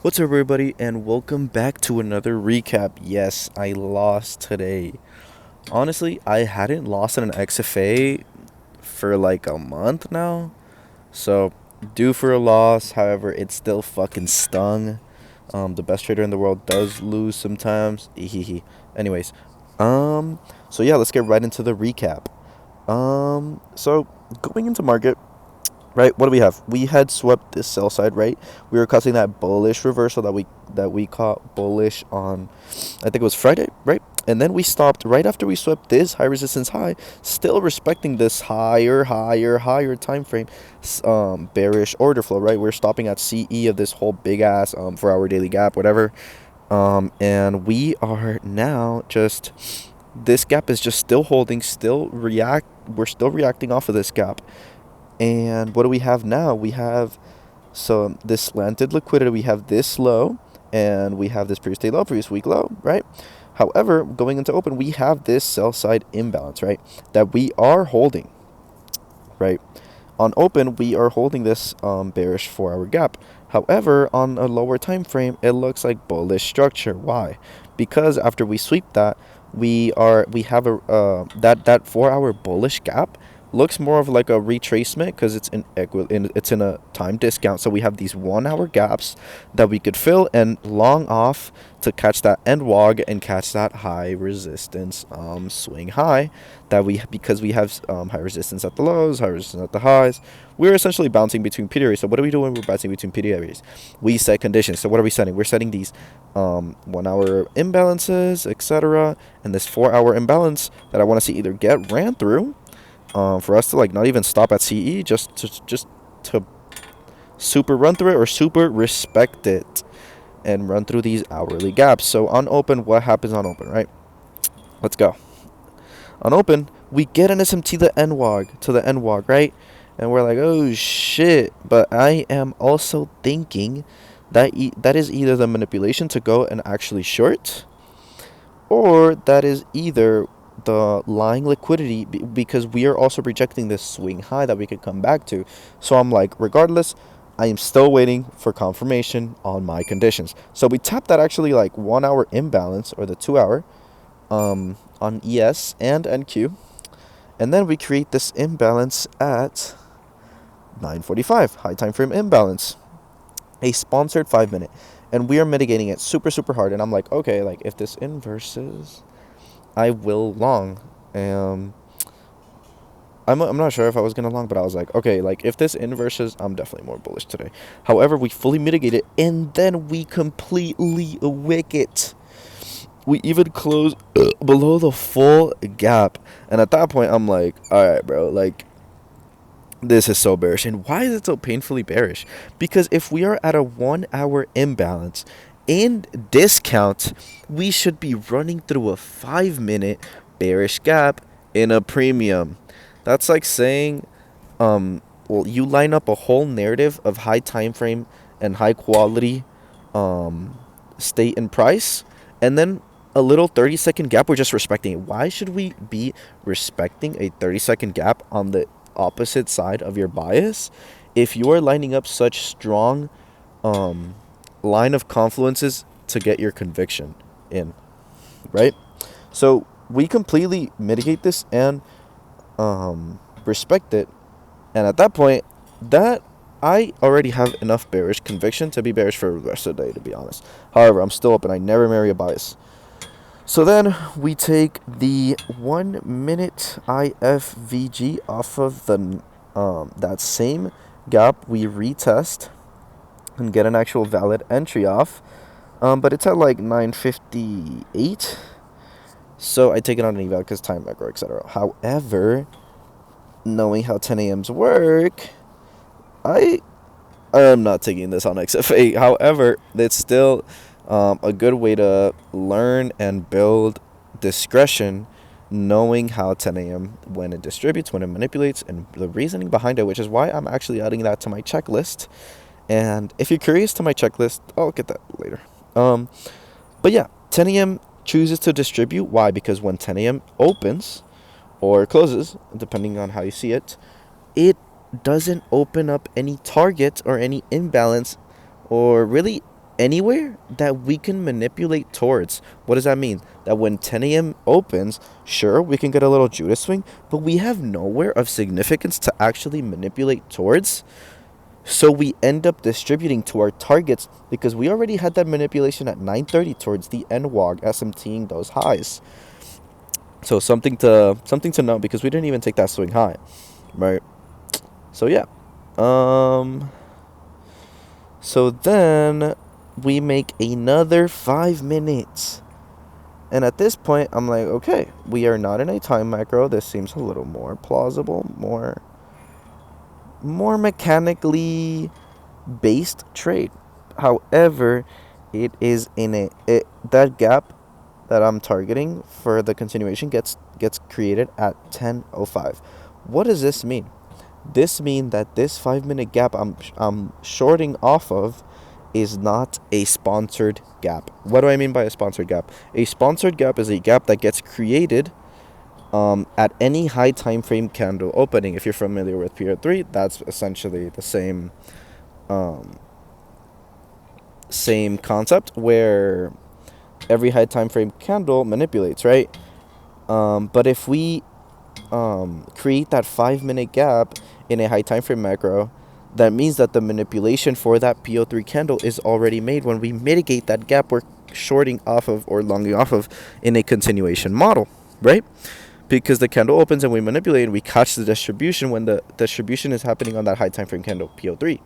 What's up, everybody, and welcome back to another recap. Yes, I lost today. Honestly, I hadn't lost in an XFA for like a month now, so due for a loss. However, it still fucking stung. The best trader in the world does lose sometimes. Anyways, um, so yeah, let's get right into the recap. So going into market. Right, what do we have? We had swept this sell side, right? We were causing that bullish reversal that we caught bullish on, I think it was Friday, right? And then we stopped right after we swept this high resistance high, still respecting this higher time frame, bearish order flow, right? We're stopping at CE of this whole big ass 4 hour daily gap, whatever. And we are now just, this gap is just still holding, we're still reacting off of this gap. And what do we have now? We have this slanted liquidity. We have this low, and we have this previous day low, previous week low, right? However, going into open, we have this sell side imbalance, right? That we are holding, right? On open, we are holding this bearish 4 hour gap. However, on a lower time frame, it looks like bullish structure. Why? Because after we sweep that, we have a that 4 hour bullish gap looks more of like a retracement because it's in a time discount. So we have these 1 hour gaps that we could fill and long off to catch that end wog and catch that high resistance swing high because we have high resistance at the lows, high resistance at the highs. We're essentially bouncing between PD areas. So what do we do when we're bouncing between PD areas? We set conditions. So what are we setting? We're setting these 1 hour imbalances, etc., and this 4 hour imbalance that I want to see either get ran through, for us to like not even stop at CE, just to super run through it or super respect it and run through these hourly gaps. So on open, what happens on open, right? Let's go. On open, we get an SMT to the end wog, right? And we're like, oh shit. But I am also thinking that that is either the manipulation to go and actually short, or that is either the lying liquidity, because we are also rejecting this swing high that we could come back to. So I'm like, regardless, I am still waiting for confirmation on my conditions. So we tap that actually like 1 hour imbalance, or the 2 hour on ES and NQ, and then we create this imbalance at 9:45, high time frame imbalance, a sponsored 5 minute, and we are mitigating it super hard. And I'm like, okay, like if this inverses, I will long. I'm not sure if I was gonna long, but I was like, okay, like if this inverses, I'm definitely more bullish today. However, we fully mitigate it, and then we completely wick it. We even close below the full gap, and at that point, I'm like, all right, bro, like this is so bearish. And why is it so painfully bearish? Because if we are at a 1 hour imbalance and discount, we should be running through a 5 minute bearish gap in a premium. That's like saying, well, you line up a whole narrative of high time frame and high quality state and price, and then a little 30-second gap, we're just respecting it. Why should we be respecting a 30-second gap on the opposite side of your bias if you are lining up such strong line of confluences to get your conviction in, right? So we completely mitigate this and respect it, and at that point, that I already have enough bearish conviction to be bearish for the rest of the day, to be honest. However, I'm still open. I never marry a bias. So then we take the 1 minute IFVG off of the that same gap. We retest and get an actual valid entry off, but it's at like 9:58. So I take it on an eval because time macro, etc. However, knowing how 10 a.m.s work, I am not taking this on XFA. However, it's still a good way to learn and build discretion, knowing how 10 a.m. when it distributes, when it manipulates, and the reasoning behind it, which is why I'm actually adding that to my checklist. And if you're curious to my checklist, I'll get that later. But yeah, 10 a.m. chooses to distribute. Why? Because when 10 a.m. opens or closes, depending on how you see it, it doesn't open up any target or any imbalance, or really anywhere that we can manipulate towards. What does that mean? That when 10 a.m. opens, sure, we can get a little Judas swing, but we have nowhere of significance to actually manipulate towards. So we end up distributing to our targets because we already had that manipulation at 9:30 towards the end WOG SMTing those highs. So something to note, because we didn't even take that swing high, right? So yeah. So then we make another 5 minutes. And at this point, I'm like, okay, we are not in a time macro. This seems a little more plausible, more mechanically based trade. However, it is in that gap that I'm targeting for the continuation gets created at 10:05. What does this mean? This means that this 5 minute gap I'm shorting off of is not a sponsored gap. What do I mean by a sponsored gap? A sponsored gap is a gap that gets created at any high time frame candle opening. If you're familiar with Period 3, that's essentially the same concept, where every high time frame candle manipulates, right? But if we create that 5 minute gap in a high time frame macro, that means that the manipulation for that PO3 candle is already made. When we mitigate that gap, we're shorting off of or longing off of in a continuation model, right? Because the candle opens and we manipulate and we catch the distribution when the distribution is happening on that high time frame candle PO3.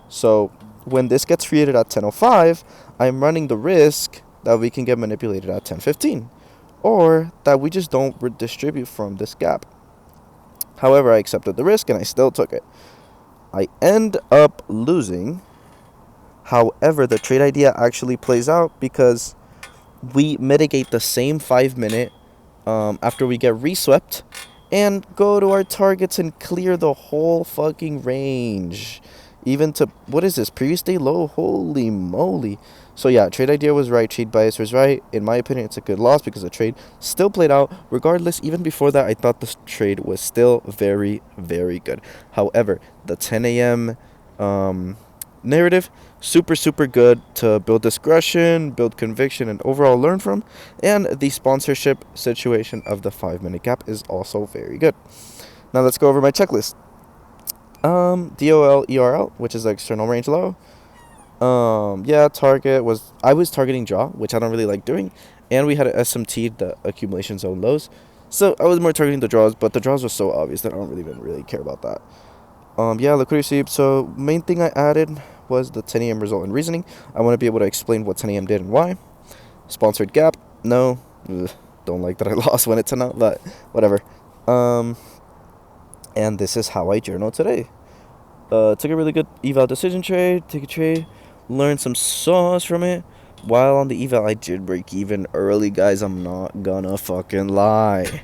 So when this gets created at 10:05, I'm running the risk that we can get manipulated at 10:15, or that we just don't redistribute from this gap. However, I accepted the risk and I still took it. I end up losing. However, the trade idea actually plays out because we mitigate the same 5 minute after we get reswept and go to our targets and clear the whole fucking range. Even to, what is this, previous day low? Holy moly. So yeah, trade idea was right, trade bias was right. In my opinion, it's a good loss because the trade still played out. Regardless, even before that, I thought this trade was still very, very good. However, the 10 a.m. Narrative, super, super good to build discretion, build conviction, and overall learn from. And the sponsorship situation of the 5 minute gap is also very good. Now let's go over my checklist. DOL ERL, which is the external range low. Target was, I was targeting draw, which I don't really like doing, and we had an SMT, the accumulation zone lows. So I was more targeting the draws, but the draws were so obvious that I don't really care about that. Liquidity sweep. So main thing I added was the 10 a.m. result and reasoning. I want to be able to explain what 10 a.m. did and why. Sponsored gap. No. Ugh, don't like that I lost when it's out, but whatever. And this is how I journal today. Took a really good eval decision trade. Take a trade. Learned some sauce from it. While on the eval, I did break even early, guys. I'm not gonna fucking lie.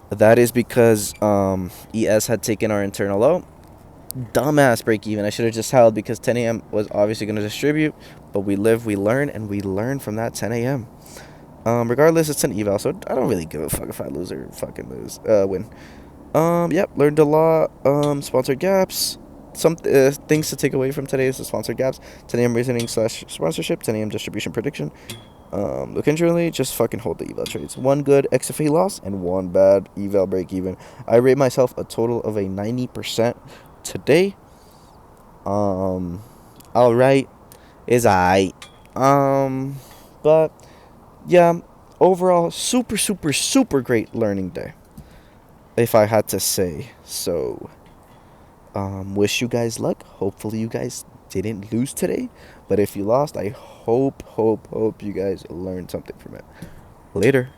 That is because ES had taken our internal low. Dumbass break even. I should have just held because 10 a.m. was obviously going to distribute. But we live, we learn, and we learn from that 10 a.m. Regardless, it's an eval, so I don't really give a fuck if I lose or fucking win. Learned a lot. Sponsored gaps. Some things to take away from today is the sponsored gaps. 10 a.m. reasoning / sponsorship. 10 a.m. distribution prediction. Look internally, just fucking hold the eval trades. One good XFA loss and one bad eval break even. I rate myself a total of a 90% today. Alright is I. But yeah, overall, super, super, super great learning day, if I had to say. So, wish you guys luck. Hopefully you guys didn't lose today. But if you lost, I hope you guys learned something from it. Later.